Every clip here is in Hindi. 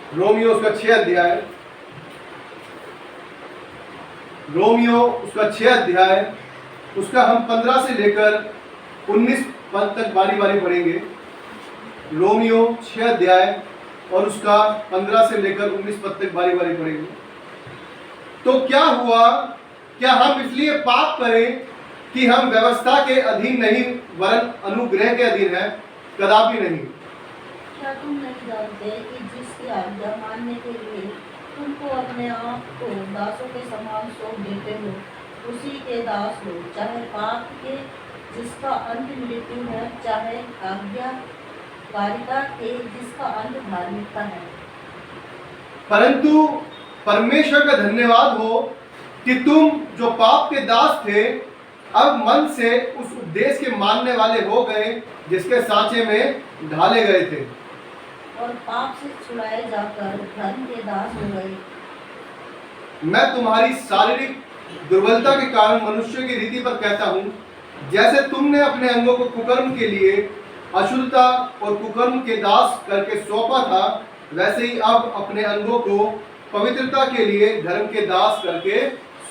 रोमियो उसका 6 अध्याय, रोमियो उसका 6 अध्याय, उसका हम 15 से लेकर 19 पद तक बारी बारी पढ़ेंगे। रोमियो 6 अध्याय और उसका 15 से लेकर 19 पद तक बारी बारी पढ़ेंगे। तो क्या हुआ, क्या हम इसलिए पाप करें कि हम व्यवस्था के अधीन नहीं वरन अनुग्रह के अधीन हैं? कदापि नहीं। क्या तुम नहीं जानते कि जिसकी आज्ञा मानने के लिए तुमको अपने आप को दासों के समान सौंप देते हो, उसी के दास हो, चाहे पाप के जिसका अंत मृत्यु है, चाहे आज्ञाकारिता के जिसका अंत धार्मिकता है। परंतु परमेश्वर का धन्यवाद हो कि तुम जो पाप के दास थे अब मन से उस उद्देश्य के मानने वाले हो गए जिसके सांचे में ढाले गए थे, और पाप से छुड़ाए जाकर धर्म के दास हो गए। मैं तुम्हारी शारीरिक दुर्बलता के कारण मनुष्य की रीति पर कहता हूँ, जैसे तुमने अपने अंगों को कुकर्म के लिए अशुद्धता और कुकर्म के दास करके सौंपा था, वैसे ही अब अपने अंगों को पवित्रता के लिए धर्म के दास करके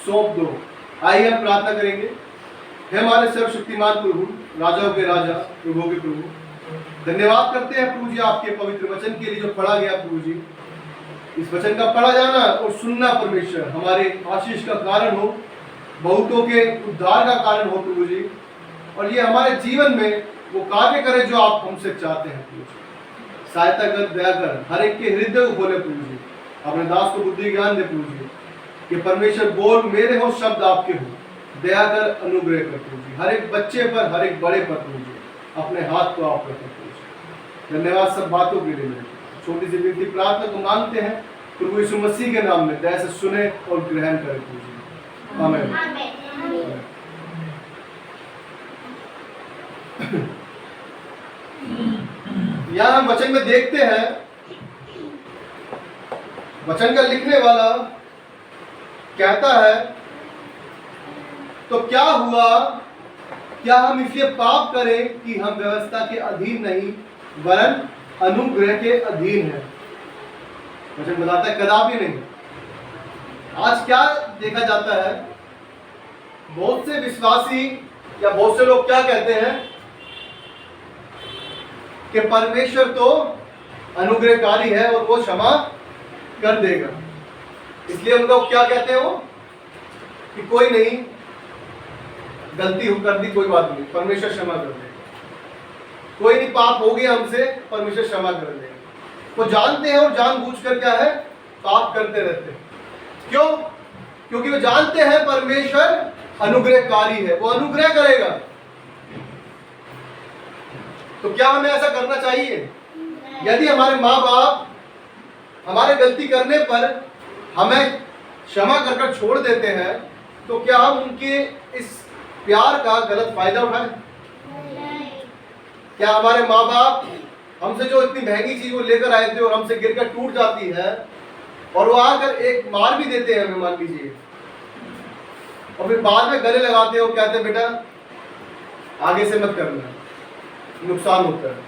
सौंप दो। आइए हम प्रार्थना करेंगे। हे हमारे सर्वशक्तिमान प्रभु, राजाओं के राजा, प्रभुओं के प्रभु, धन्यवाद करते हैं प्रभु जी आपके पवित्र वचन के लिए जो पढ़ा गया। प्रभु जी, इस वचन का पढ़ा जाना और सुनना परमेश्वर हमारे आशीष का कारण हो, बहुतों के उद्धार का कारण हो प्रभु जी, और ये हमारे जीवन में वो कार्य करे जो आप हमसे चाहते हैं प्रभु जी। सहायता कर, दया कर, हर एक के हृदय को खोले प्रभु जी। अपने दास को बुद्धि ज्ञान दे प्रभु जी कि परमेश्वर बोल मेरे हो, शब्द आपके हो। दया कर, अनुग्रह कर प्रभु जी, हर एक बच्चे पर, हर एक बड़े पर प्रभु जी अपने हाथ को आप रखें प्रभु जी। धन्यवाद सब बातों के लिए। छोटी सी विनती प्रार्थना को मांगते हैं प्रभु यीशु मसीह के नाम में, दया से सुने और ग्रहण करें प्रभु जी। आमीन। यहाँ हम वचन में देखते हैं, वचन का लिखने वाला कहता है, तो क्या हुआ, क्या हम इसलिए पाप करें कि हम व्यवस्था के अधीन नहीं वरन अनुग्रह के अधीन हैं? वचन बताता है कदापि नहीं। आज क्या देखा जाता है, बहुत से विश्वासी या बहुत से लोग क्या कहते हैं कि परमेश्वर तो अनुग्रहकारी है और वो क्षमा कर देगा, इसलिए उन लोग क्या कहते हैं वो कि कोई नहीं, गलती कर दी कोई बात नहीं, परमेश्वर क्षमा कर देगा। कोई नहीं, पाप हो गया हमसे, परमेश्वर क्षमा कर देगा। वो जानते हैं और जानबूझकर क्या है, पाप करते रहते हैं। क्यों? क्योंकि वो जानते हैं परमेश्वर अनुग्रहकारी है, वो अनुग्रह करेगा। तो क्या हमें ऐसा करना चाहिए? यदि हमारे माँ बाप हमारे गलती करने पर हमें क्षमा कर छोड़ देते हैं, तो क्या हम उनके इस प्यार का गलत फायदा उठाएं? क्या हमारे माँ बाप हमसे जो इतनी महंगी चीज वो लेकर आए थे और हमसे गिरकर टूट जाती है और वो आकर एक मार भी देते हैं हमें, मान लीजिए, और फिर बाद में गले लगाते हैं और कहते हैं बेटा आगे से मत करना, नुकसान होता है।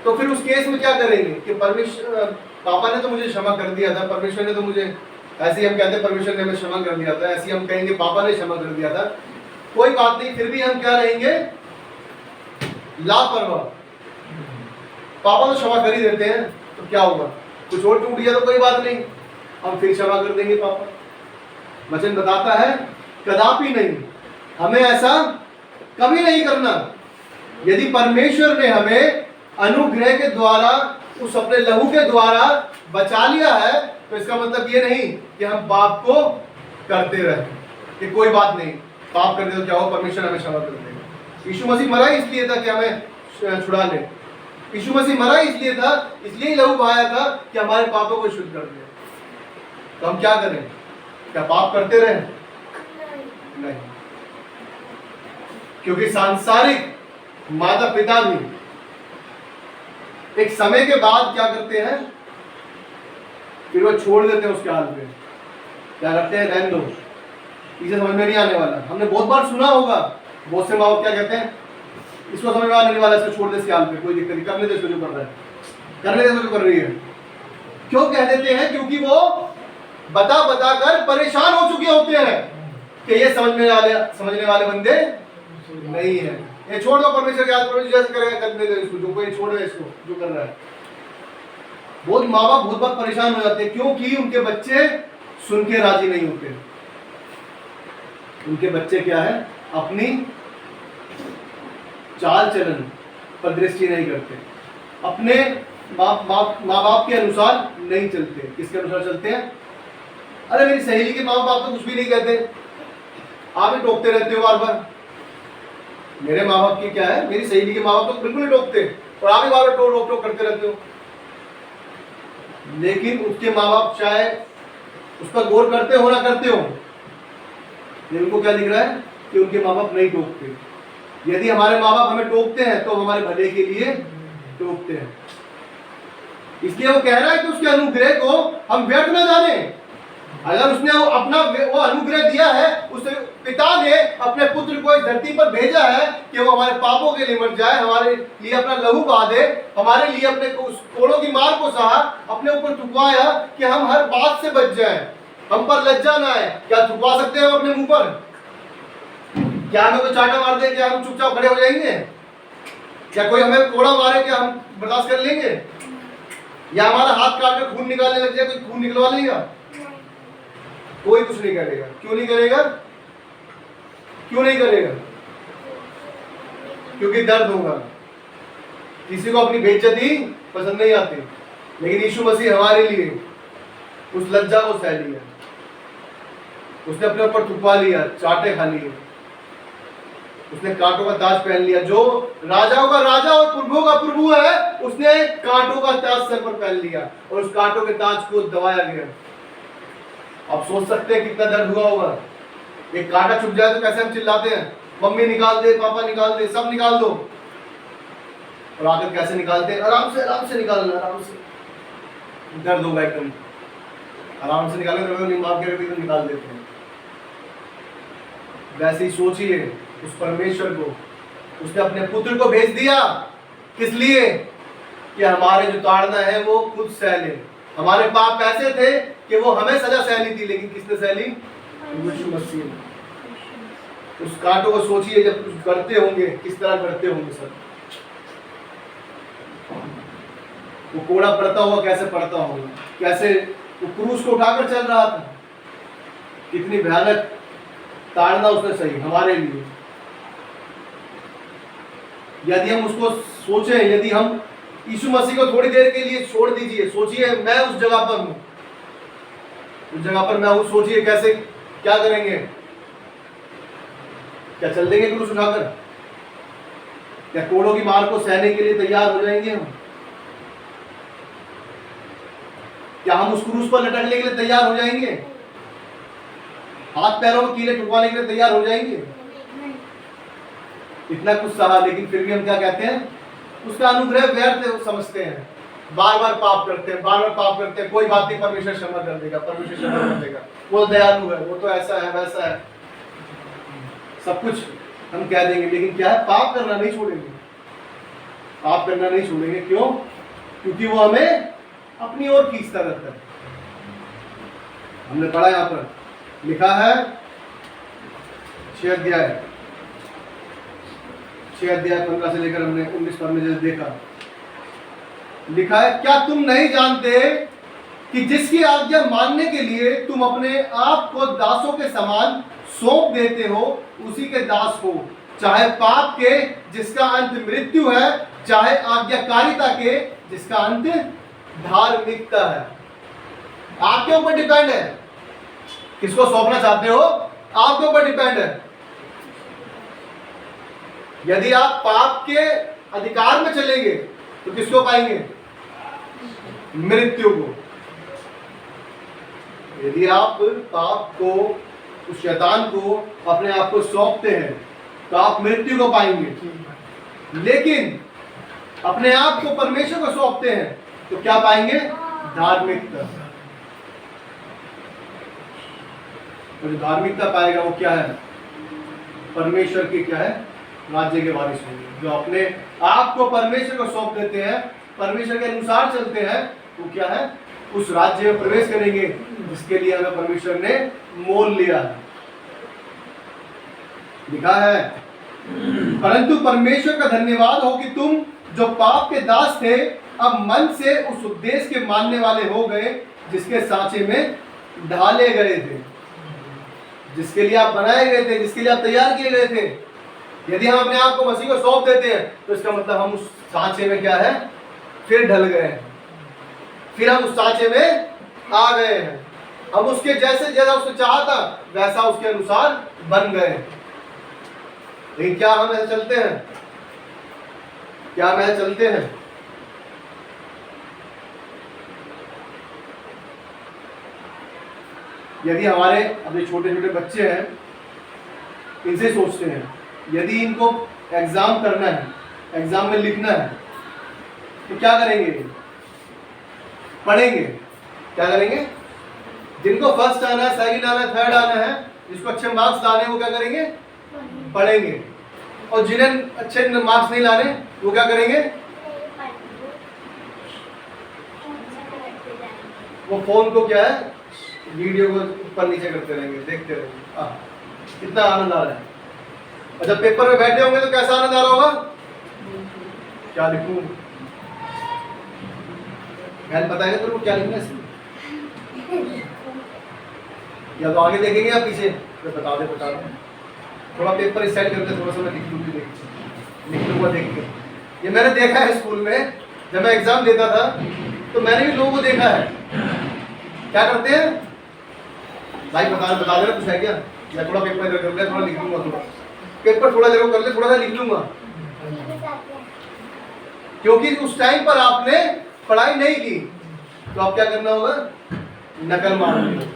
तो फिर उस केस में क्या करेंगे कि परमेश्वर, पापा ने तो मुझे क्षमा कर दिया था, परमेश्वर ने तो मुझे, ऐसे ही हम कहते हैं परमेश्वर ने हमें क्षमा कर दिया था, ऐसे ही हम कहेंगे पापा ने क्षमा कर दिया था, कोई बात नहीं, फिर भी हम क्या रहेंगे, लापरवाह। पापा तो क्षमा कर ही देते हैं, तो क्या होगा, कुछ और टूट गया तो कोई बात नहीं, हम फिर क्षमा कर देंगे पापा। वचन बताता है कदापि नहीं, हमें ऐसा कभी नहीं करना। यदि परमेश्वर ने हमें अनुग्रह के द्वारा, उस अपने लहू के द्वारा बचा लिया है, तो इसका मतलब ये नहीं कि हम पाप को करते रहे, कि कोई बात नहीं, पाप कर दे तो क्या हो, परमेश्वर हमें क्षमा कर देगा। यीशु मसीह मरा इसलिए था कि हमें छुड़ा ले, यीशु मसीह मरा इसलिए था, इसलिए लहू बहाया था कि हमारे पापों को शुद्ध कर दे। तो हम क्या करें, क्या पाप करते रहे? नहीं, क्योंकि सांसारिक माता पिता भी एक समय के बाद क्या करते हैं, फिर वो छोड़ देते हैं उसके हाल पे, क्या करते हैं, रहने दो, इसे समझ में नहीं आने वाला। हमने बहुत बार सुना होगा, बहुत से माँ बाप क्या कहते हैं, इसको समझ में आने वाला, इसको छोड़ दे इसके हाल पे, कोई दिक्कत नहीं, करने दे इसको जो कर रहा है। करने दे जो कर रही है। क्यों कह देते हैं? क्योंकि वो बता बता कर परेशान हो चुके होते हैं कि ये समझने वाले बंदे नहीं है। ये छोड़ दो, परमेश्वर के हाथ, परमेश्वर जैसे करेगा करने दो इसको, जो कोई छोड़ दे इसको जो कर रहा है। बहुत माँ बाप बहुत बार परेशान हो जाते हैं क्योंकि उनके बच्चे सुन के राजी नहीं होते। उनके बच्चे क्या है, अपनी चाल चलन पर दृष्टि नहीं करते, अपने माँ बाप के अनुसार नहीं चलते। किसके अनुसार चलते हैं? अरे मेरी सहेली के माँ बाप तो कुछ भी नहीं कहते, आप ही टोकते रहते हो बार बार। मेरे माँ बाप की क्या है, मेरी सहेली के माँ बाप तो बिल्कुल नहीं टोकते और आप ही बार बार रोक टोक करते रहते हो। लेकिन उसके माँ बाप चाहे उस पर गौर करते हो ना करते हो, लेकिन उनको क्या दिख रहा है कि उनके माँ बाप नहीं टोकते। यदि हमारे माँ बाप हमें टोकते हैं तो हमारे भले के लिए टोकते हैं। इसलिए वो कह रहा है कि उसके अनुग्रह को हम व्यर्थ न जाने। अगर उसने वो अनुग्रह दिया है, उस पिता ने अपने पुत्र को इस धरती पर भेजा है कि वो हमारे पापों के लिए मर जाए, हमारे लिए अपना लहू बहा दे, हमारे लिए अपने उस कोड़ों की मार को सहा, अपने ऊपर थुकवाया कि हम हर बात से बच जाएं, हम पर लज्जा ना आए। क्या थुकवा सकते हैं हम अपने मुंह पर? क्या हमें कोई चाटा मार दे क्या हम चुपचाप खड़े हो जाएंगे? क्या कोई हमें कोड़ा मारे क्या हम बर्दाश्त कर लेंगे? या हमारा हाथ काट कर खून निकालने लग जाए, कोई खून निकलवा लेगा? कोई कुछ नहीं करेगा। क्यों नहीं करेगा? क्यों नहीं करेगा? क्योंकि दर्द होगा। किसी को अपनी बेइज्जती पसंद नहीं आती, लेकिन यीशु मसीह हमारे लिए उस लज्जा को सह लिया, उसने अपने ऊपर थुपा लिया, चाटे खा लिए, उसने कांटों का ताज पहन लिया। जो राजाओं का राजा और प्रभुओं का प्रभु है, उसने कांटों का ताज सर पर पहन लिया और उस कांटों के ताज को दबाया गया। आप सोच सकते हैं कितना दर्द हुआ होगा। एक कांटा छुप जाए तो कैसे हम चिल्लाते हैं, मम्मी निकाल दे, पापा निकाल दे, सब निकाल दो। और आखिर कैसे निकालते हैं? आराम से निकालना, आराम से। दर्द होगा एकदम, आराम से निकालेंगे तो माफ करके तो निकाल देते हैं। वैसे ही सोचिए उस परमेश्वर को, उसने अपने पुत्र को भेज दिया। किस लिए? कि हमारे जो ताड़ना है वो खुद सह ले। हमारे पाप ऐसे थे कि वो हमें सजा सहनी थी, लेकिन किसने सहली? यीशु मसीह ने। उस कांटों को सोचिए जब कुछ करते होंगे, किस तरह करते होंगे सब। वो कोड़ा पड़ता हुआ कैसे पड़ता होगा, कैसे वो क्रूस को उठाकर चल रहा था। कितनी भयानक ताड़ना उसने सही हमारे लिए। यदि हम उसको सोचें, यदि हम यीशु मसीह को थोड़ी देर के लिए छोड़ दीजिए, सोचिए मैं उस जगह पर हूं, उस जगह पर मैं हूं, सोचिए कैसे क्या करेंगे? क्या चल देंगे क्रूस उठाकर? क्या कोड़ों की मार को सहने के लिए तैयार हो जाएंगे हम? क्या हम उस क्रूस पर लटकने के लिए तैयार हो जाएंगे? हाथ पैरों में कीले ठुकवाने के लिए तैयार हो जाएंगे? इतना कुछ सहा, लेकिन फिर भी हम क्या कहते हैं? उसका अनुग्रह व्यर्थ समझते हैं, बार बार पाप करते हैं, बार बार पाप करते हैं। कोई बात नहीं, परमेश्वर क्षमा कर देगा, परमेश्वर क्षमा कर देगा, वो दयालु है, वो तो ऐसा है वैसा है, सब कुछ हम कह देंगे। लेकिन क्या है? पाप करना नहीं छोड़ेंगे, पाप करना नहीं छोड़ेंगे। क्यों? क्योंकि वो हमें अपनी ओर खींचता रहता है। हमने पढ़ा, यहाँ पर लिखा है 6 अध्याय 15 से लेकर हमने 19 पद में जैसे देखा, लिखा है, क्या तुम नहीं जानते कि जिसकी आज्ञा मानने के लिए तुम अपने आप को दासों के समान सौंप देते हो, उसी के दास हो, चाहे पाप के जिसका अंत मृत्यु है, चाहे आज्ञाकारिता के जिसका अंत धार्मिकता है। आपके ऊपर डिपेंड है किसको सौंपना चाहते हो, आपके ऊपर डिपेंड है। यदि आप पाप के अधिकार में चलेंगे तो किसको पाएंगे? मृत्यु को। यदि आप पाप को, उस शैतान को अपने आप को सौंपते हैं तो आप मृत्यु को पाएंगे। लेकिन अपने आप को परमेश्वर को सौंपते हैं तो क्या पाएंगे? धार्मिकता। और जो धार्मिकता पाएगा वो क्या है? परमेश्वर की क्या है? राज्य के वारिस होंगे। जो अपने आप को परमेश्वर को सौंप देते हैं, परमेश्वर के अनुसार चलते हैं, वो क्या है, उस राज्य में प्रवेश करेंगे जिसके लिए हमें परमेश्वर ने मोल लिया है। लिखा है, परंतु परमेश्वर का धन्यवाद हो कि तुम जो पाप के दास थे अब मन से उस उद्देश्य के मानने वाले हो गए जिसके सांचे में ढाले गए थे, जिसके लिए आप बनाए गए थे, जिसके लिए आप तैयार किए गए थे। यदि हम अपने आप को मसीह को सौंप देते हैं तो इसका मतलब हम उस सांचे में क्या है, फिर ढल गए हैं, फिर हम उस सांचे में आ गए हैं। हम उसके जैसे जैसा उसने चाहा था वैसा उसके अनुसार बन गए। लेकिन क्या हम ऐसे चलते हैं? क्या हम ऐसे चलते हैं? यदि हमारे अपने छोटे छोटे बच्चे हैं, इनसे सोचते हैं, यदि इनको एग्जाम करना है, एग्जाम में लिखना है, तो क्या करेंगे? पढ़ेंगे। क्या करेंगे? जिनको फर्स्ट आना है, सेकंड आना है, थर्ड आना है, जिसको अच्छे मार्क्स लाने हैं, वो क्या करेंगे? पढ़ेंगे। और जिन्हें अच्छे मार्क्स नहीं लाने वो क्या करेंगे? वो फोन को क्या है, वीडियो को ऊपर नीचे करते रहेंगे, देखते रहेंगे। कितना आनंद आ रहा है। और जब पेपर में बैठे होंगे तो कैसा आनंद आ रहा होगा? क्या लिखूं? बहन बताएगा तेरे को क्या लिखना है इसमें? या तो आगे देखेंगे या पीछे? तो बता दे। थोड़ा पेपर इस साइड करते, थोड़ा सा मैं लिख लूंगा देख के। ये मैंने देखा है स्कूल में, जब मैं एग्जाम देता था तो मैंने भी लोगों को देखा है। क्या करते हैं भाई? बता देना कुछ है क्या? या थोड़ा पेपर इधर कर ले, थोड़ा लिख लूंगा, थोड़ा पेपर थोड़ा जरूर कर ले, थोड़ा सा लिख लूंगा। क्योंकि उस टाइम पर आपने पढ़ाई नहीं की, तो अब क्या करना होगा? नकल मारनी होगी।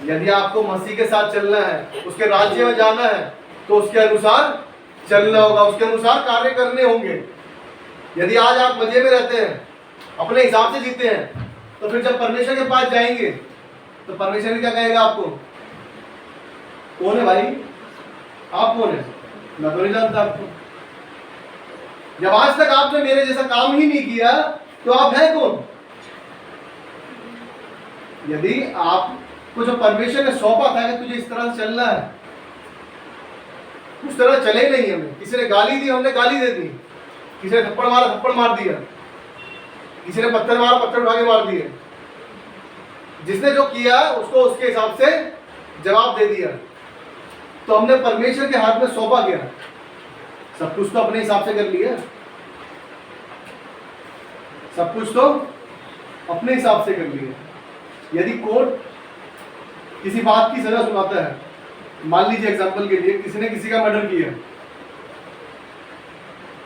यदि आपको मसीह के साथ चलना है, उसके राज्य में जाना है, तो उसके अनुसार चलना होगा, उसके अनुसार कार्य करने होंगे। यदि आज आप मजे में रहते हैं, अपने हिसाब से जीते हैं, तो फिर जब परमेश्वर के पास जाएंगे तो परमेश्वर क्या कहेगा आपको? कौन है भाई? आप कौन है? मैं तो नहीं जानता आपको। जब आज तक आपने मेरे जैसा काम ही नहीं किया तो आप हैं कौन? यदि आपको जो परमेश्वर ने सौंपा था कि तुझे इस तरह से चलना है, उस तरह चले नहीं। हमें किसी ने गाली दी, हमने गाली दे दी। किसी ने थप्पड़ मारा, थप्पड़ मार दिया। किसी ने पत्थर मारा, पत्थर उठा के मार दिए। जिसने जो किया उसको उसके हिसाब से जवाब दे दिया। तो हमने परमेश्वर के हाथ में सौंपा गया, सब कुछ तो अपने हिसाब से कर लिया, सब कुछ तो अपने हिसाब से कर लिया। यदि कोर्ट किसी बात की सजा सुनाता है, मान लीजिए एग्जांपल के लिए किसी ने किसी का मर्डर किया,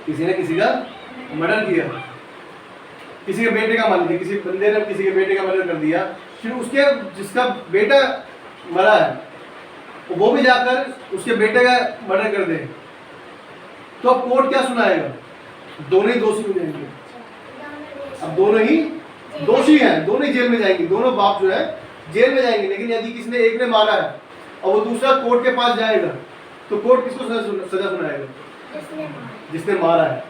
किसी ने किसी का मर्डर किया, किसी के बेटे का, मान लीजिए किसी बंदे ने किसी के बेटे का मर्डर कर दिया, फिर उसके जिसका बेटा मरा है वो भी जाकर उसके बेटे का मर्डर कर दे, तो अब कोर्ट क्या सुनाएगा? दोनों ही दोषी हो जाएंगे। अब दोनों ही दोषी हैं, दोनों ही जेल में जाएंगे, दोनों बाप जो है जेल में जाएंगे। लेकिन यदि किसी ने एक ने मारा है और वो दूसरा कोर्ट के पास जाएगा, तो कोर्ट किसको सजा सुनाएगा? जिसने मारा है।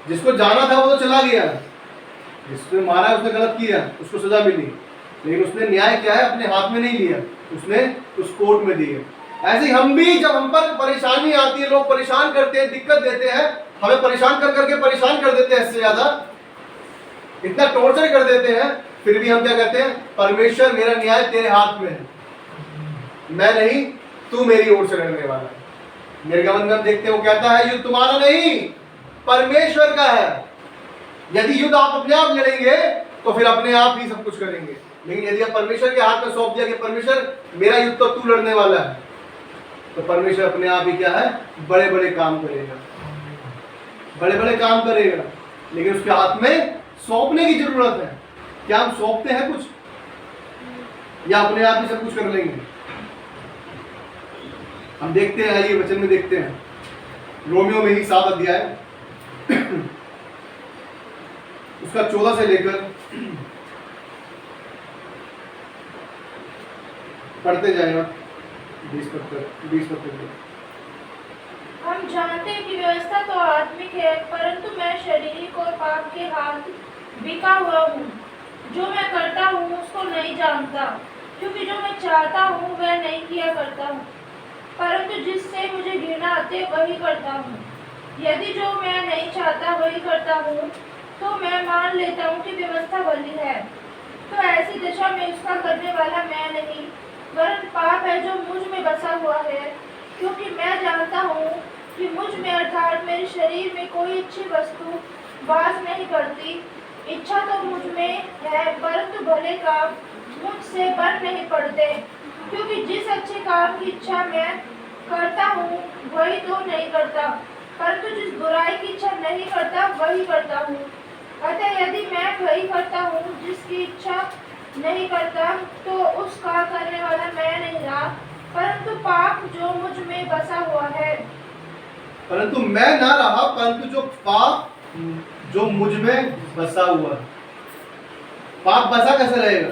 जिसको जाना था वो तो चला गया, जिसने मारा है उसने गलत किया, उसको सजा मिली, लेकिन उसने न्याय क्या है अपने हाथ में नहीं लिया, उसने उस कोर्ट में दिया। ऐसे ही हम भी, जब हम पर परेशानी आती है, लोग परेशान करते हैं, दिक्कत देते हैं, हमें परेशान कर करके परेशान कर देते हैं, इससे ज्यादा इतना टॉर्चर कर देते हैं, फिर भी हम क्या कहते हैं? परमेश्वर मेरा न्याय तेरे हाथ में है, मैं नहीं, तू मेरी ओर से लड़ने वाला है। निर्गमन में देखते हो कहता है युद्ध तुम्हारा नहीं परमेश्वर का है। यदि युद्ध आप अपने आप लड़ेंगे तो फिर अपने आप ही सब कुछ करेंगे, लेकिन यदि आप परमेश्वर के हाथ में सौंप दिया कि परमेश्वर मेरा युद्ध तो तू लड़ने वाला है, तो परमेश्वर अपने आप ही क्या है? बड़े बड़े काम करेगा, बड़े बड़े काम करेगा। लेकिन उसके हाथ में सौंपने की जरूरत है। क्या हम सौंपते हैं कुछ, या अपने आप ही सब कुछ कर लेंगे? हम देखते हैं, आइए वचन में देखते हैं, रोमियो में ही 7 अध्याय उसका 14 से लेकर पढ़ते जाएगा 20 तक। हम जानते हैं कि व्यवस्था तो आत्मिक है, परंतु मैं शारीरिक और पाप के हाथ बिका हुआ हूँ। जो मैं करता हूँ उसको नहीं जानता, क्योंकि जो मैं चाहता हूँ वह नहीं किया करता हूँ, परंतु जिससे मुझे घृणा आती है वही करता हूँ। यदि जो मैं नहीं चाहता वही करता हूँ, तो मैं मान लेता हूँ कि व्यवस्था भली है। तो ऐसी दशा में उसका करने वाला मैं नहीं, वरन पाप है जो मुझ में बसा हुआ है। क्योंकि मैं जानता हूँ कि मुझ में अर्थात मेरे शरीर में कोई अच्छी वस्तु वास नहीं करती। इच्छा तो मुझ में है, परंतु भले काम मुझसे बन नहीं पड़ते। क्योंकि जिस अच्छे काम की इच्छा मैं करता हूँ वही तो नहीं करता, परंतु जिस बुराई की इच्छा नहीं करता वही करता हूँ। अतः यदि मैं वही करता हूँ जिसकी इच्छा नहीं करता, तो उसका करने वाला मैं नहीं रहा, परंतु पाप जो मुझ में बसा हुआ है। परंतु मैं ना रहा, परंतु जो पाप जो मुझ में बसा हुआ है। पाप बसा कैसे रहेगा?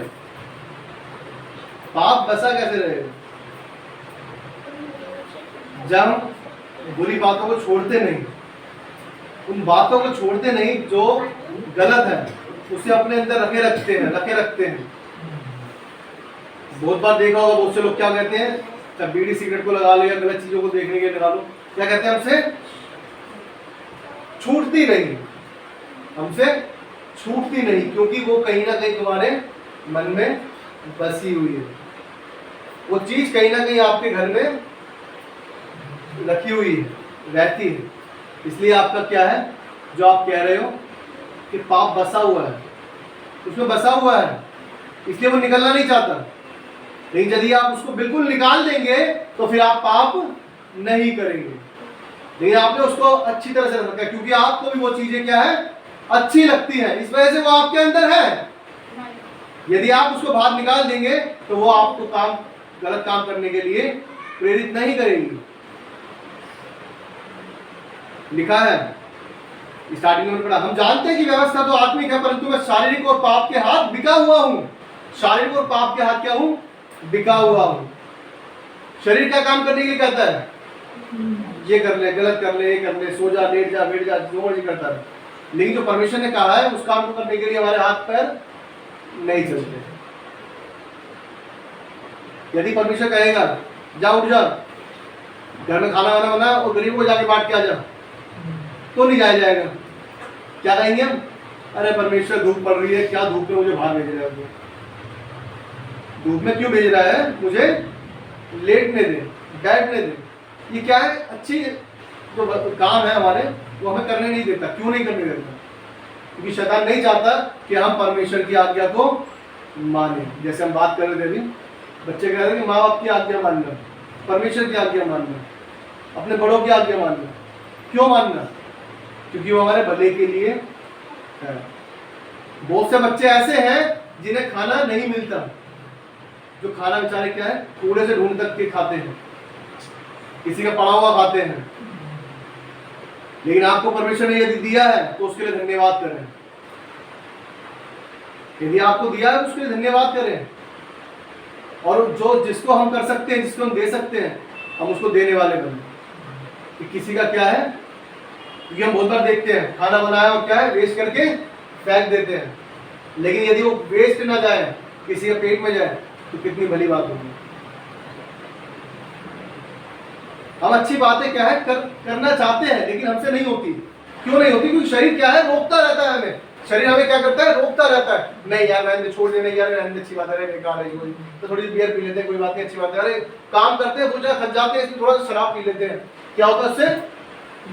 पाप बसा कैसे रहेगा? जब हम बुरी बातों को छोड़ते नहीं, उन बातों को छोड़ते नहीं जो गलत है, उसे अपने अंदर रखे रखते हैं। बहुत बार देखा होगा, बहुत से लोग क्या कहते हैं, जब बीड़ी सिगरेट को लगा लो या गलत चीजों को देखने के लिए लगा लो, क्या कहते हैं, हमसे छूटती नहीं, हमसे छूटती नहीं, क्योंकि वो कहीं ना कहीं तुम्हारे मन में बसी हुई है। वो चीज कहीं ना कहीं आपके घर में रखी हुई है, रहती है। इसलिए आपका क्या है, जो आप कह रहे हो कि पाप बसा हुआ है, उसमें बसा हुआ है, इसलिए वो निकलना नहीं चाहता। लेकिन यदि आप उसको बिल्कुल निकाल देंगे तो फिर आप पाप नहीं करेंगे। लेकिन आपने उसको अच्छी तरह से रखा है, क्योंकि आपको भी वो चीजें क्या है, अच्छी लगती है, इस वजह से वो आपके अंदर है। यदि आप उसको बाहर निकाल देंगे तो वो आपको गलत काम करने के लिए प्रेरित नहीं करेगी। लिखा है स्टार्टिंग में पढ़ा, हम जानते हैं कि व्यवस्था तो आत्मिक है, परंतु मैं शारीरिक और पाप के हाथ बिका हुआ हूं। शारीरिक और पाप के हाथ क्या हूं? बिका हुआ हूं। शरीर क्या काम करने के लिए कहता है? ये कर ले, गलत कर ले, ये कर ले, सो जा, लेट जा, बैठ जा, जो मर्जी करता है। लेकिन जो परमेश्वर ने कहा है उस काम को करने के लिए हमारे हाथ पैर नहीं चलते। यदि परमेश्वर कहेगा जा, उठ जा, घर में खाना वाना बना और गरीबों को जाके बांट के आ जा, तो नहीं जाया जाएगा। क्या कहेंगे हम? अरे परमेश्वर धूप पड़ रही है, क्या धूप में मुझे बाहर भेज रहा है? धूप में क्यों भेज रहा है? मुझे लेटने दे, बैठने दे। ये क्या है, अच्छी जो काम है हमारे, वो हमें करने नहीं देता। क्यों नहीं करने देता? क्योंकि शैतान नहीं चाहता कि हम परमेश्वर की आज्ञा को माने। जैसे हम बात कर रहे थे अभी, बच्चे कह रहे हैं कि माँ बाप की आज्ञा मानना, परमेश्वर की आज्ञा मानना, अपने बड़ों की आज्ञा मानना। क्यों मानना? क्योंकि वो हमारे भले के लिए है। बहुत से बच्चे ऐसे हैं जिन्हें खाना नहीं मिलता, जो खाना बेचारे क्या है, कूड़े से ढूंढ तक के खाते हैं, किसी का पड़ा हुआ खाते हैं। लेकिन आपको परमेश्वर ने यदि दिया है तो उसके लिए धन्यवाद करें। यदि आपको दिया है उसके लिए धन्यवाद करें। और जो जिसको हम कर सकते हैं, जिसको हम दे सकते हैं, हम उसको देने वाले बने। कि किसी का क्या है, क्योंकि हम बहुत बार देखते हैं खाना बनाया और क्या है, वेस्ट करके फेंक देते हैं। लेकिन यदि वो वेस्ट ना जाए, किसी के पेट में जाए, तो कितनी भली बात होगी। हम अच्छी बातें क्या है करना चाहते हैं, लेकिन हमसे नहीं होती। क्यों नहीं होती? क्योंकि शरीर क्या है, रोकता रहता है हमें। शरीर हमें क्या करता है, रोकता रहता है। नहीं यार रहने छोड़ दे, नहीं यार रहने अच्छी बात है, बेकार है कोई, तो थोड़ी बियर पी लेते हैं, कोई बात नहीं, अच्छी बात है। अरे काम करते हैं, दूसरा थक जाते हैं, इसलिए थोड़ा सा शराब पी लेते हैं। क्या होता है उससे?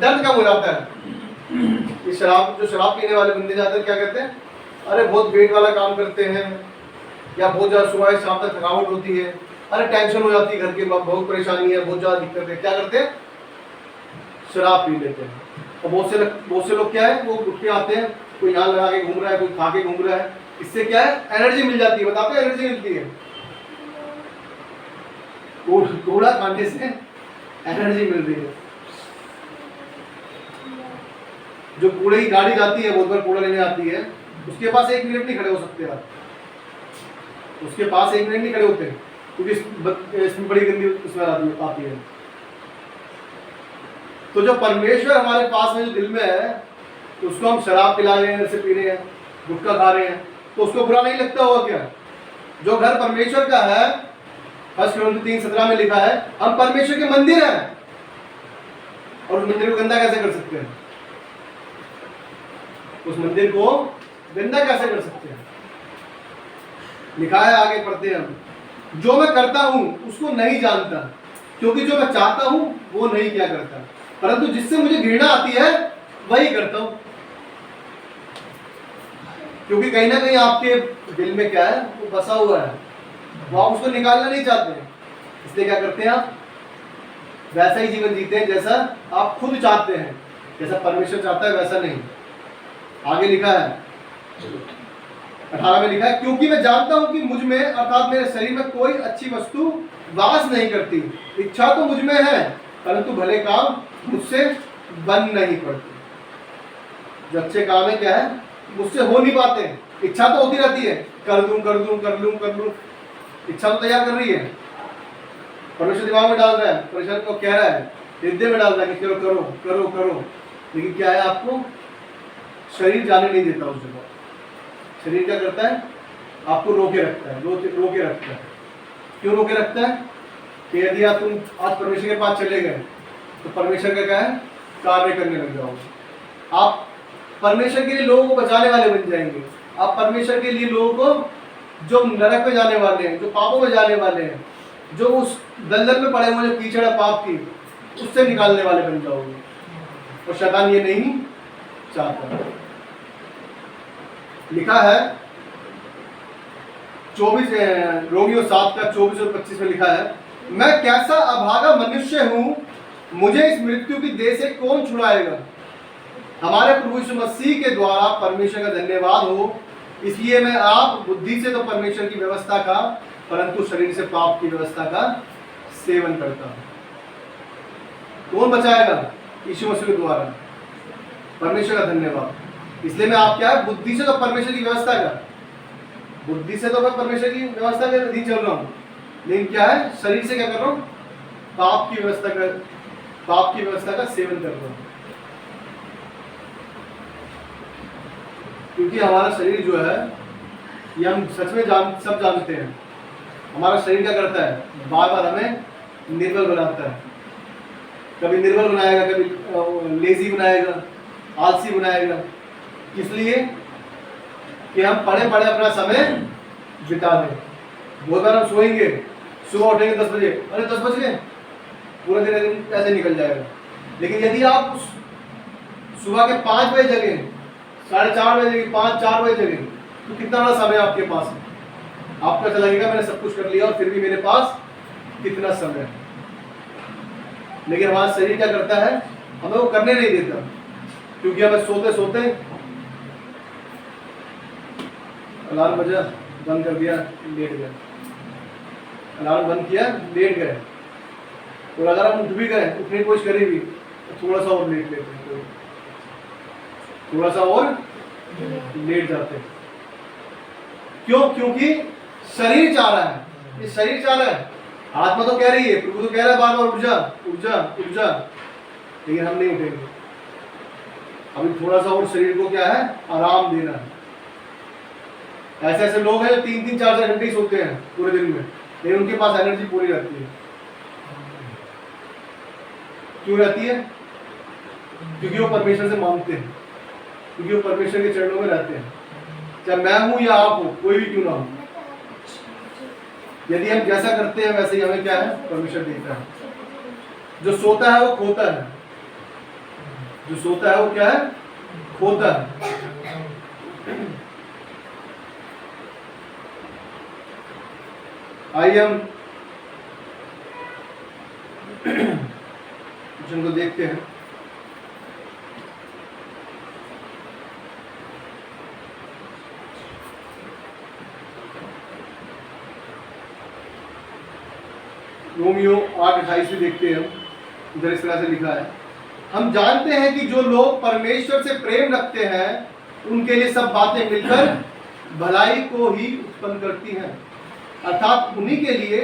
दर्द कम हो जाता है। ये शराब, जो शराब पीने वाले बंदे जाते हैं, क्या कहते हैं, अरे बहुत वेट वाला काम करते हैं, या बहुत ज़्यादा सुबह शाम तक थकावट होती है, अरे टेंशन हो जाती है घर के, बहुत परेशानी है, बहुत ज़्यादा दिक्कत है, क्या करते हैं, शराब पी लेते हैं। और बहुत से लोग क्या है, वो उठ के आते हैं, कोई यहाँ लगा के घूम रहा है, कोई खा के घूम रहा है। इससे क्या है, एनर्जी मिल जाती है। बताते हैं एनर्जी मिलती है, कूड़ा खाने से एनर्जी मिल रही है। जो कूड़े की गाड़ी जाती है, बहुत बार कूड़ा लेने आती है, उसके पास 1 मिनट नहीं खड़े हो सकते आप, उसके पास 1 मिनट नहीं खड़े होते, क्योंकि इसमें बड़ी गंदी स्मेल आती है। तो जो परमेश्वर हमारे पास में जो दिल में है, तो उसको हम शराब पिला रहे हैं, ऐसे पी रहे हैं, गुटखा खा रहे हैं, तो उसको बुरा नहीं लगता होगा क्या? जो घर परमेश्वर का है, 1 कोरिन्थियों 3:17 में लिखा है, हम परमेश्वर के मंदिर हैं, और उस मंदिर को गंदा कैसे कर सकते हैं? उस मंदिर को गंदा कैसे कर सकते हैं? लिखा है, आगे पढ़ते हैं हम, जो मैं करता हूं उसको नहीं जानता, क्योंकि जो मैं चाहता हूं वो नहीं किया करता, परंतु जिससे मुझे घृणा आती है वही करता हूं। क्योंकि कहीं ना कहीं आपके दिल में क्या है, वो बसा हुआ है, वो आप उसको निकालना नहीं चाहते हैं, इसलिए क्या करते हैं आप? वैसा ही जीवन जीते हैं जैसा आप खुद चाहते हैं, जैसा परमेश्वर चाहता है वैसा नहीं। आगे लिखा है 18 में लिखा है, क्योंकि मैं जानता हूं कि मुझ में अर्थात मेरे शरीर में कोई अच्छी वस्तु वास नहीं करती। इच्छा तो मुझ में है, परंतु भले काम मुझसे बन नहीं पड़ते। जो अच्छे काम है क्या है, मुझसे हो नहीं पाते। इच्छा तो होती रहती है, कर दूं कर दूं कर लूं कर लूं, इच्छा तो तैयार कर रही है, परमेश्वर दिमाग में डाल रहा है, परमेश्वर को कह रहा है, हृदय में डाल रहा है कि करो करो करो करो, लेकिन क्या है, आपको शरीर जाने नहीं देता उस जगह। शरीर क्या करता है, आपको रोके रखता है, रोके रखता है। क्यों रोके रखता है? कि यदि आप तुम आज परमेश्वर के पास चले गए तो परमेश्वर का क्या है, कार्य करने लग जाओगे। आप परमेश्वर के लिए लोगों को बचाने वाले बन जाएंगे। आप परमेश्वर के लिए लोगों को, जो नरक में जाने वाले हैं, जो पापों में जाने वाले हैं, जो उस दलदल में पड़े हुए जो कीचड़ है पाप की, उससे निकालने वाले बन जाओगे। और शैतान ये नहीं चाहता। लिखा है 24 रोमियो 7 का 24 और 25 में लिखा है, मैं कैसा अभागा मनुष्य हूं, मुझे इस मृत्यु की देह से कौन छुड़ाएगा। हमारे प्रभु यीशु मसीह के द्वारा परमेश्वर का धन्यवाद हो। इसलिए मैं आप बुद्धि से तो परमेश्वर की व्यवस्था का, परंतु शरीर से पाप की व्यवस्था का सेवन करता हूं। कौन बचाएगा? यीशु मसीह के द्वारा, परमेश्वर का धन्यवाद। इसलिए मैं आप क्या है, बुद्धि से तो परमेश्वर की व्यवस्था का, बुद्धि से तो मैं परमेश्वर की व्यवस्था के अधीन चल रहा हूं, लेकिन क्या है, शरीर से क्या कर रहा हूं, पाप की व्यवस्था का सेवन कर रहा हूं। क्योंकि हमारा शरीर जो है, ये हम सच में सब जानते हैं, हमारा शरीर क्या करता है, बार बार हमें निर्बल बनाता है। कभी निर्बल बनाएगा, कभी लेजी बनाएगा, आलसी बनाएगा। इसलिए कि हम पढ़े पढ़े अपना समय बिता दें। बहुत बार हम सोएंगे, सुबह उठेंगे 10 बजे, अरे 10 बज गए, पूरा दिन ऐसे निकल जाएगा। लेकिन यदि आप सुबह के 5 बजे जगें, 4:30 बजे जगें, 5-4 बजे जगें, तो कितना बड़ा समय आपके पास है। आपको ऐसा लगेगा मैंने सब कुछ कर लिया और फिर भी मेरे पास कितना समय है। लेकिन हमारा शरीर क्या करता है, हमें वो करने नहीं देता, क्योंकि हमें सोते सोते अलार्म बजा, बंद कर दिया, लेट गए, अलार्म बंद किया, लेट गए। और अगर हम उठ भी गए, उठने की कोशिश करी भी, तो थोड़ा सा और लेट लेते हैं, थोड़ा सा और लेट जाते हैं। क्यों? क्योंकि शरीर चाह रहा है, ये शरीर चाह रहा है। आत्मा तो कह रही है, प्रभु तो कह रहा है बार बार उठ जा उठ जा उठ जा, लेकिन हम नहीं उठेंगे। अभी थोड़ा सा और शरीर को क्या है, आराम देना है। ऐसे ऐसे लोग हैं जो 3-3, 4-4 घंटे ही सोते हैं पूरे दिन में, लेकिन उनके पास एनर्जी पूरी रहती है। क्यों रहती है? क्योंकि वो परमेश्वर से मांगते हैं, क्योंकि वो परमेश्वर के चरणों में रहते हैं। चाहे मैं हूं या आप हो, कोई भी क्यों ना हो, यदि हम जैसा करते हैं वैसे ही हमें क्या है, परमेश्वर देता है। जो सोता है वो खोता है, जो सोता है वो क्या है, खोता है। आइए हम क्वेश्चन को देखते हैं। रोमियो 8:28 में देखते हैं हम, इधर इस तरह से लिखा है, हम जानते हैं कि जो लोग परमेश्वर से प्रेम रखते हैं उनके लिए सब बातें मिलकर भलाई को ही उत्पन्न करती हैं, अर्थात उन्हीं के लिए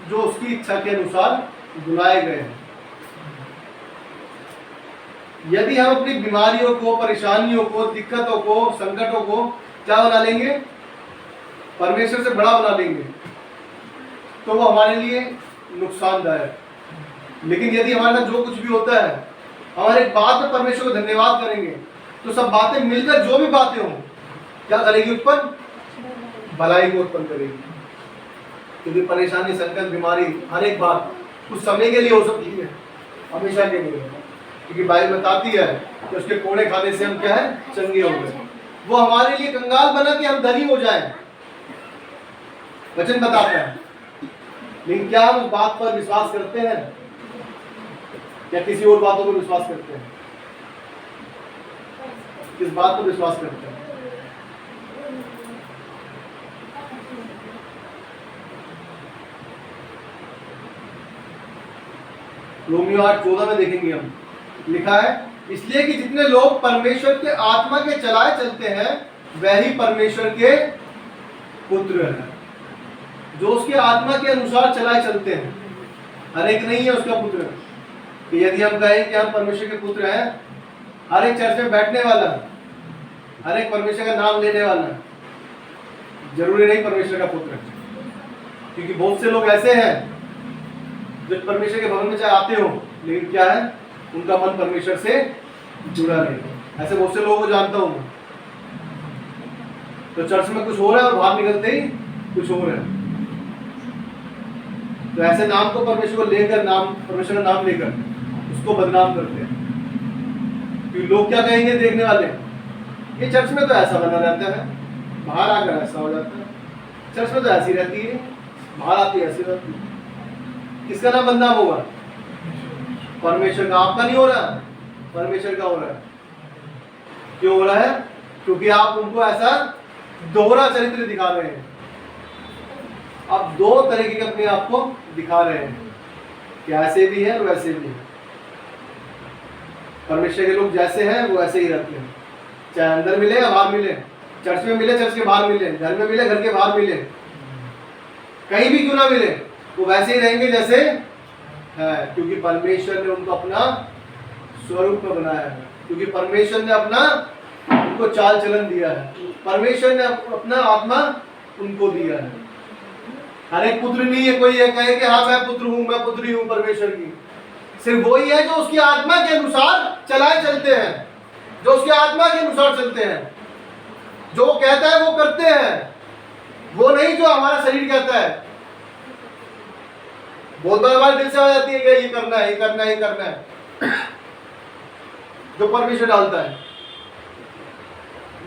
जो उसकी इच्छा के अनुसार बुलाए गए हैं। यदि हम अपनी बीमारियों को, परेशानियों को, दिक्कतों को, संकटों को क्या बना लेंगे, परमेश्वर से बड़ा बना लेंगे, तो वो हमारे लिए नुकसानदायक। लेकिन यदि हमारे साथ जो कुछ भी होता है, हमारे एक बात में परमेश्वर को धन्यवाद करेंगे, तो सब बातें मिलकर जो भी बातें हों क्या करेगी, उत्पन्न भलाई को उत्पन्न करेगी। क्योंकि परेशानी, संकट, बीमारी, हर एक बात कुछ समय के लिए हो सकती है, हमेशा के लिए। क्योंकि बाइबल बताती है कि उसके कोड़े खाने से हम क्या है, चंगे हो गए। वो हमारे लिए कंगाल बना कि हम धनी हो जाएं, वचन बताता है। लेकिन क्या हम उस बात पर विश्वास करते हैं, या किसी और बातों पर विश्वास करते हैं? किस बात पर विश्वास करते हैं? रोमियो 8:14 में देखेंगे हम, लिखा है, इसलिए कि जितने लोग परमेश्वर के आत्मा के चलाए चलते हैं वही परमेश्वर के पुत्र हैं। जो उसके आत्मा के अनुसार चलाए चलते हैं, हर एक नहीं है उसका पुत्र। कि यदि हम कहें कि हम परमेश्वर के पुत्र हैं, हर एक चर्च में बैठने वाला, हर एक परमेश्वर का नाम लेने वाला जरूरी नहीं परमेश्वर का पुत्र है। क्योंकि बहुत से लोग ऐसे हैं जो परमेश्वर के भवन में चाहे आते हो, लेकिन क्या है, उनका मन परमेश्वर से जुड़ा नहीं। ऐसे बहुत से लोगों को जानता हूं मैं, तो चर्च में कुछ हो रहा है और बाहर निकलते ही कुछ हो रहा है। तो ऐसे नाम को परमेश्वर को लेकर, नाम परमेश्वर का नाम लेकर उसको बदनाम करते हैं। क्योंकि लोग क्या कहेंगे देखने वाले, ये चर्च में तो ऐसा बना रहता है, बाहर आकर ऐसा हो जाता है। चर्च में तो ऐसी रहती है, बाहर आती है ऐसी रहती है। किसका नाम बदनाम होगा? परमेश्वर का। आपका नहीं हो रहा, परमेश्वर का हो रहा है। क्यों हो रहा है? क्योंकि आप उनको ऐसा दोहरा चरित्र दिखा रहे हैं। आप दो तरीके के अपने आप को दिखा रहे हैं कि ऐसे भी है और वैसे भी है। परमेश्वर के लोग जैसे हैं वो ऐसे ही रहते हैं, चाहे अंदर मिले या बाहर मिले, चर्च में मिले, चर्च के बाहर मिले, घर में मिले, घर के बाहर मिले, कहीं भी क्यों ना मिले, वो वैसे ही रहेंगे जैसे है। क्योंकि परमेश्वर ने उनको अपना स्वरूप में बनाया है, क्योंकि परमेश्वर ने अपना उनको चाल चलन दिया है, परमेश्वर ने अपना आत्मा उनको दिया है। हर एक पुत्र नहीं है कोई ये कहे कि हाँ मैं पुत्र हूं, मैं पुत्री हूं परमेश्वर की। सिर्फ वही है जो उसकी आत्मा के अनुसार चलाए चलते हैं, जो उसकी आत्मा के अनुसार चलते हैं, जो वो कहता है वो करते हैं, वो नहीं जो हमारा शरीर कहता है। बहुत बार हमारे दिल से आ जाती है कि ये करना है, ये करना है, ये करना है, जो परमेश्वर डालता है।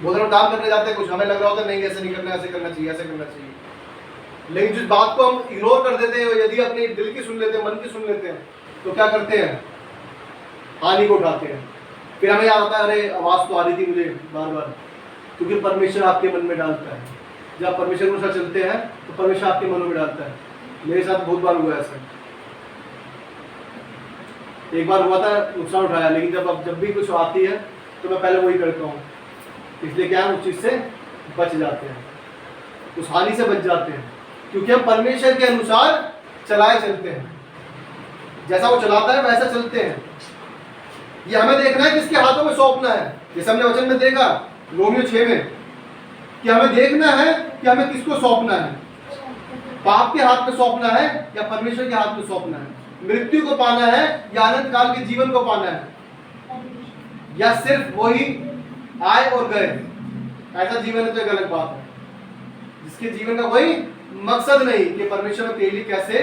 बहुत लोग काम करने जाते हैं, कुछ हमें लग रहा होता है नहीं ऐसे नहीं करना, ऐसे करना चाहिए, ऐसे करना चाहिए। लेकिन जिस बात को हम इग्नोर कर देते हैं, यदि अपने दिल की सुन लेते हैं, मन की सुन लेते हैं, तो क्या करते हैं, हानि को उठाते हैं। फिर हमें याद आता है अरे आवाज तो आ रही थी मुझे बार बार, क्योंकि परमेश्वर आपके मन में डालता है। जब परमेश्वर के अनुसार चलते हैं तो परमेश्वर आपके मनों में डालता है। मेरे साथ बहुत बार हुआ ऐसा। एक बार हुआ था, नुकसान उठाया, लेकिन जब भी कुछ आती है तो मैं पहले वही करता हूँ। इसलिए क्या हम उस चीज से बच जाते हैं, उस हानि से बच जाते हैं, क्योंकि हम परमेश्वर के अनुसार चलाए चलते हैं। जैसा वो चलाता है वैसा चलते हैं। ये हमें देखना है किसके हाथों में सौंपना है। जैसे हमने वचन में देखा रोमियो 6 में कि हमें देखना है कि हमें किसको सौंपना है, पाप के हाथ में सौंपना है या परमेश्वर के हाथ में सौंपना है, मृत्यु को पाना है या अनंत काल के जीवन को पाना है, या सिर्फ वही आए और गए। ऐसा जीवन है तो एक अलग बात है, जिसके जीवन का कोई मकसद नहीं कि परमेश्वर में तेली कैसे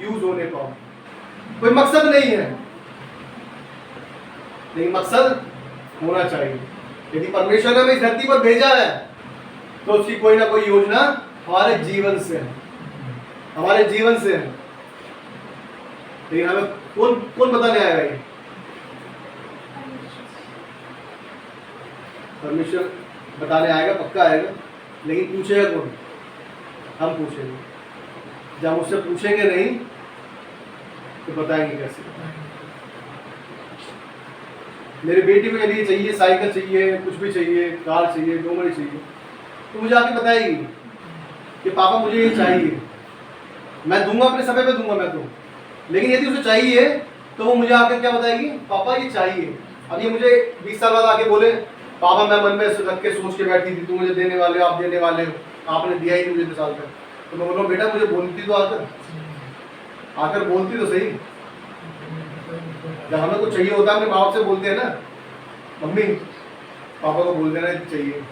यूज होने पाओ, कोई मकसद नहीं है। लेकिन मकसद होना चाहिए। यदि परमेश्वर ने हमें इस धरती पर भेजा है तो उसकी कोई ना कोई योजना हमारे जीवन से है, हमारे जीवन से है। लेकिन हमें कौन बताने आएगा ये? परमेश्वर बताने आएगा, पक्का आएगा, लेकिन पूछेगा कौन? हम पूछेंगे। जब उससे पूछेंगे नहीं तो बताएंगे कैसे। मेरी बेटी को यदि चाहिए, साइकिल चाहिए, कुछ भी चाहिए, कार चाहिए, डोंगरी चाहिए, तो मुझे आके बताएगी कि पापा मुझे ये चाहिए। मैं दूंगा, अपने समय पे दूंगा मैं तो। लेकिन यदि उसे चाहिए तो वो मुझे आकर क्या बताएगी, पापा ये चाहिए। अब ये मुझे 20 साल बाद आके बोले पापा मैं मन में रख के सोच के बैठी थी, तुम मुझे देने वाले हो, आप देने वाले हो, आपने दिया ही नहीं मुझे 2 साल तक। तो मैं बोलूँ बेटा मुझे बोलती तो आकर बोलती तो सही। जब हमें कुछ चाहिए होता है अपने माँ बाप से बोलते हैं ना, मम्मी पापा को बोल देना चाहिए।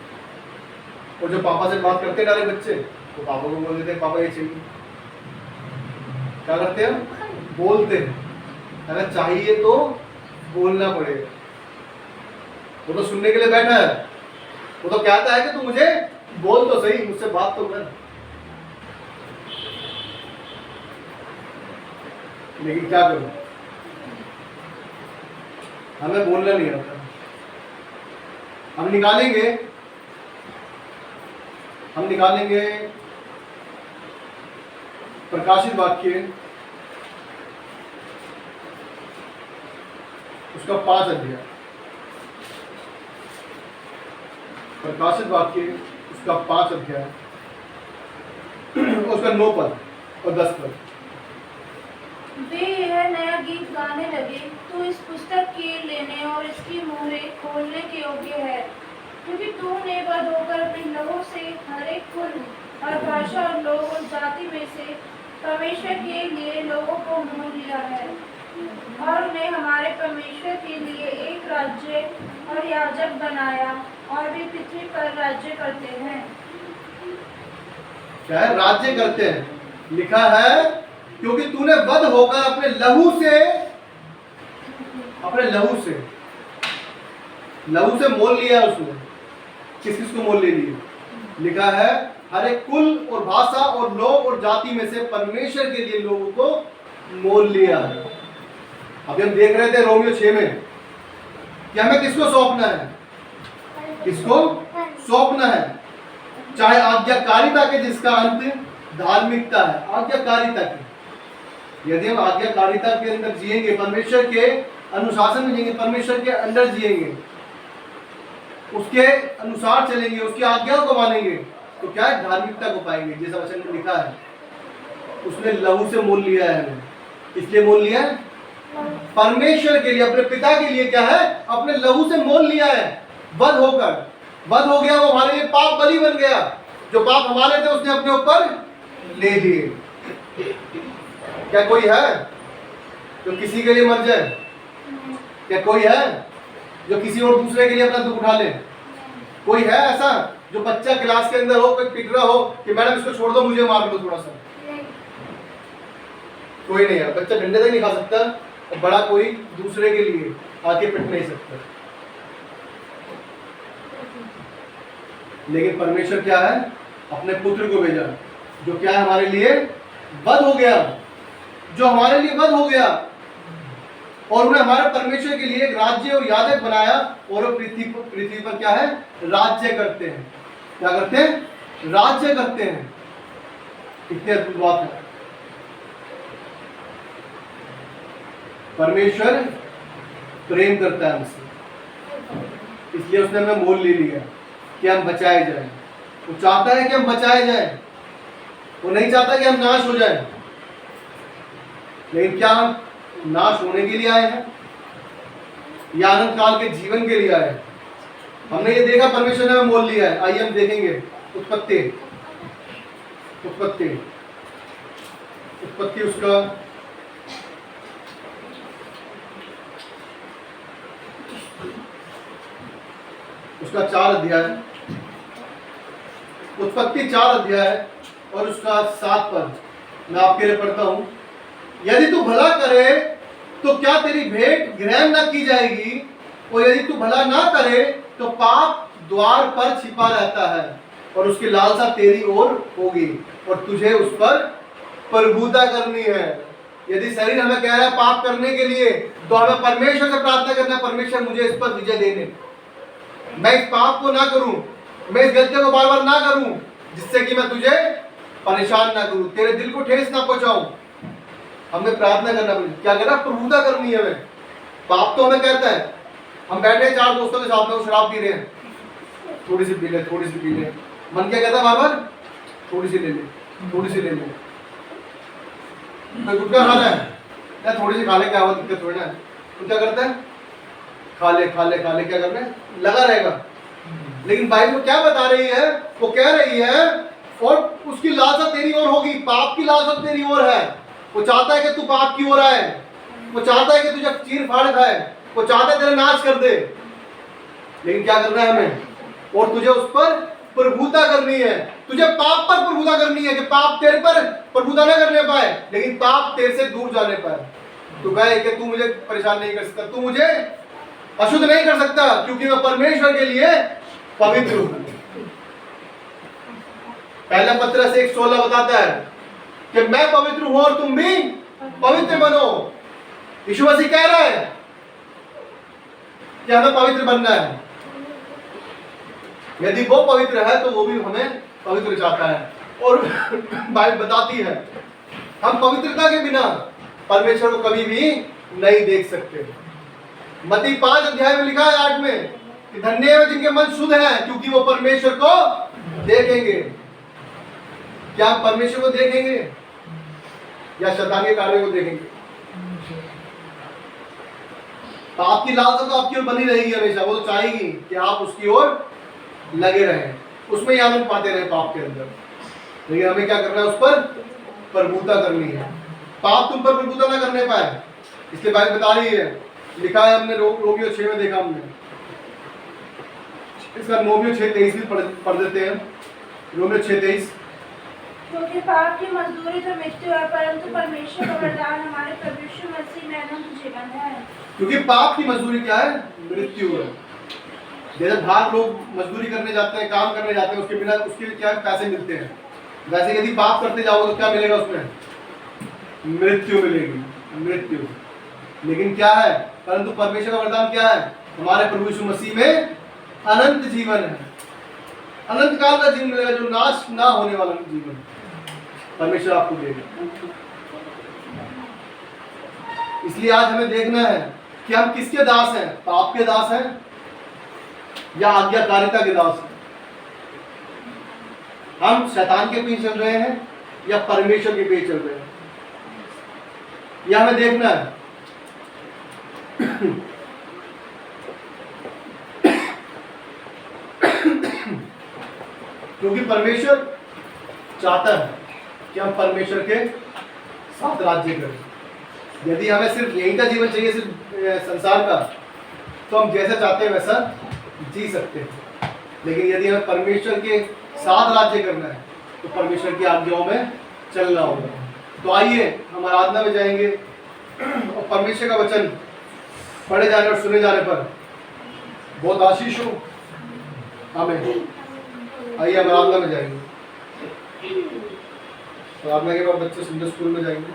और जो पापा से बात करते डाले बच्चे तो पापा को बोल देते हैं पापा ये चाहिए। क्या करते हैं? बोलते हैं। अगर चाहिए तो बोलना पड़ेगा। वो तो सुनने के लिए बैठा है, वो तो कहता है कि तू मुझे बोल तो सही, मुझसे बात तो कर। लेकिन क्या करूं, हमें बोलना नहीं आता। हम निकालेंगे प्रकाशित वाक्य उसका 5 अध्याय, प्रकाशित वाक्य उसका 5 अध्याय उसका 9 पद और 10 पद। वे यह नया गीत गाने लगे, तू इस पुस्तक के लेने और इसकी मोहरें खोलने के योग्य है, क्योंकि तूने वध होकर अपने लहू से हर एक कुल और भाषा और लोग और जाति में से परमेश्वर के लिए लोगों को मोल लिया है, और उन्हें हमारे परमेश्वर के लिए एक राज्य और याजक बनाया, और वे पृथ्वी पर राज्य करते हैं। क्या है? राज्य करते हैं। लिखा है क्योंकि तूने वध होकर अपने लहू से मोल लिया उसने। किस को मोल ले लिए? लिखा है हर एक कुल और भाषा और लोग और जाति में से परमेश्वर के लिए लोगों को मोल लिया है। अभी हम देख रहे थे रोमियो 6 में कि हमें किसको सौंपना है? किसको सौंपना है? चाहे आज्ञाकारिता के जिसका अंत धार्मिकता है, आज्ञाकारिता की। यदि हम आज्ञाकारिता के अंदर जिएंगे, परमेश्वर के अनुशासन में जिएंगे, परमेश्वर के अंदर जिएंगे, उसके अनुसार चलेंगे, उसकी आज्ञाओं को मानेंगे, तो क्या है? धार्मिकता को पाएंगे। जैसा वचन में लिखा है उसने लहू से मोल लिया है। हमें इसलिए मोल लिया है परमेश्वर के लिए, अपने पिता के लिए। क्या है? अपने लहू से मोल लिया है। वध हो गया, वो हमारे लिए पाप बलि बन गया। जो पाप हमारे थे उसने अपने ऊपर ले लिए। क्या कोई है जो किसी के लिए मर जाए? क्या कोई है जो किसी और दूसरे के लिए अपना दुख उठा ले? कोई है ऐसा जो बच्चा क्लास के अंदर हो, कोई पिट रहा हो कि मैडम इसको छोड़ दो, मुझे मार दो थोड़ा सा? कोई नहीं है। बच्चा डंडे तक नहीं खा सकता और बड़ा कोई दूसरे के लिए आके पिट नहीं सकता। लेकिन परमेश्वर क्या है? अपने पुत्र को भेजा, जो क्या है? हमारे लिए वध हो गया, जो हमारे लिए वध हो गया, और उन्हें हमारे परमेश्वर के लिए एक राज्य और याजक बनाया, और वो पृथ्वी पर क्या है? राज्य करते हैं। क्या करते हैं? राज्य करते हैं। कितनी अद्भुत बात है। परमेश्वर प्रेम करता है हमसे, इसलिए उसने हमें मोल ले लिया कि हम बचाए जाएं। वो चाहता है कि हम बचाए जाएं, वो नहीं चाहता कि हम नाश हो जाएं। लेकिन क्या हम नाश होने के लिए आए हैं या अनंत काल के जीवन के लिए आए हैं? हमने ये देखा परमेश्वर ने हमें मोल लिया है। आइए हम देखेंगे उत्पत्ति उसका 4 अध्याय, उत्पत्ति 4 अध्याय और उसका 7 पद मैं आपके लिए पढ़ता हूं। यदि तू भला करे तो क्या तेरी भेंट ग्रहण न की जाएगी, और यदि तू भला ना करे तो पाप द्वार पर छिपा रहता है, और उसकी लालसा तेरी ओर होगी, और तुझे उस पर प्रभुता करनी है। यदि शरीर हमें कह रहा है पाप करने के लिए, तो हमें परमेश्वर से प्रार्थना करना है, परमेश्वर मुझे इस पर विजय देने, मैं इस पाप को ना करूं, मैं इस गलती को बार बार ना करूं, जिससे कि मैं तुझे परेशान ना करूं, तेरे दिल को ठेस ना पहुंचाऊं। हमें प्रार्थना करना पड़ेगा। क्या कहना? प्रभुता करनी है हमें। पाप तो हमें कहता है, हम बैठे हैं 4 दोस्तों के साथ में, वो शराब पी रहे हैं, थोड़ी सी पी ले। मन क्या कहता है? बार बार थोड़ी सी ले ले। कोई गुटखा खाना है या थोड़ी सी खा ले, क्या हुआ? दिक्कत थोड़ी ना है। तो क्या करता है? खा ले खा ले खा ले, क्या करना है, लगा रहेगा। लेकिन बाइबल क्या बता रही है, वो कह रही है और उसकी लालसा तेरी ओर होगी, पाप की लालसा तेरी ओर है। वो चाहता है कि तू पाप की ओर आए, वो चाहता है कि तुझे चीर फाड़ खाए, वो चाहता है तेरा नाश कर दे। लेकिन क्या करना है हमें, और तुझे उस पर प्रभुता करनी है, तुझे पाप पर प्रभुता करनी है कि पाप तेरे पर प्रभुता न करने पाए, लेकिन पाप तेरे से दूर जाने पाए। तू कहे कि तू मुझे परेशान नहीं कर सकता, तू मुझे अशुद्ध नहीं कर सकता, क्योंकि मैं परमेश्वर के लिए पवित्र हूं। पहला पत्रस 1:16 बताता है कि मैं पवित्र हूं और तुम भी पवित्र बनो। यीशु मसीह कह रहा है कि हमें पवित्र बनना है। यदि वो पवित्र है तो वो भी हमें पवित्र चाहता है। और बाइबल बताती है हम पवित्रता के बिना परमेश्वर को कभी भी नहीं देख सकते। मत्ती 5 अध्याय में लिखा है 8 में कि धन्य है जिनके मन शुद्ध हैं, क्योंकि वो परमेश्वर को देखेंगे। क्या आप परमेश्वर को देखेंगे या शैतान के कार्य को देखेंगे? तो आपकी लालसा तो आपकी ओर बनी रहेगी हमेशा, वो तो चाहेगी कि आप उसकी ओर लगे रहें, उसमें ही आनंद पाते रहे पाप के अंदर। लेकिन हमें क्या करना है, उस पर प्रभुता करनी है। पाप तुम पर प्रभुता ना करने पाए, इसलिए बाइबल बता रही है, लिखा है हमने रोमियो 6 में देखा हमने, इसका रोमियो 6:23 भी पढ़ देते हैं। रोमियो 6:23, क्योंकि पाप की मजदूरी तो मृत्यु है, परंतु परमेश्वर का वरदान हमारे प्रभु यीशु मसीह में अनंत जीवन है। क्योंकि पाप की मजदूरी क्या है, मृत्यु है। जैसे बाहर लोग मजदूरी करने जाते हैं, काम करने जाते हैं, उसके बिना उसके क्या पैसे मिलते हैं, वैसे यदि पाप करते जाओ तो क्या मिलेगा, उसमें मृत्यु मिलेगी, मृत्यु। लेकिन क्या है, परंतु परमेश्वर का वरदान क्या है, हमारे प्रभु यीशु मसीह में अनंत जीवन है, अनंत काल का जीवन मिलेगा, जो नाश ना होने वाला जीवन परमेश्वर आपको देगा। इसलिए आज हमें देखना है कि हम किसके दास हैं, पाप के दास हैं या आज्ञाकारिता के दास हैं। हम शैतान के पीछे चल रहे हैं या परमेश्वर के पीछे चल रहे हैं, यह हमें देखना है। क्योंकि परमेश्वर चाहता है कि हम परमेश्वर के साथ राज्य करें। यदि हमें सिर्फ यही का जीवन चाहिए, सिर्फ संसार का, तो हम जैसा चाहते हैं वैसा जी सकते हैं। लेकिन यदि हमें परमेश्वर के साथ राज्य करना है तो परमेश्वर की आज्ञाओं में चलना होगा। तो आइए हम आराधना में जाएंगे और परमेश्वर का वचन पढ़े जाने और सुने जाने पर बहुत आशीष हो हमें। आइए हम आराधना में जाएंगे। आराधना के बाद बच्चे सुंदर स्कूल में जाएंगे।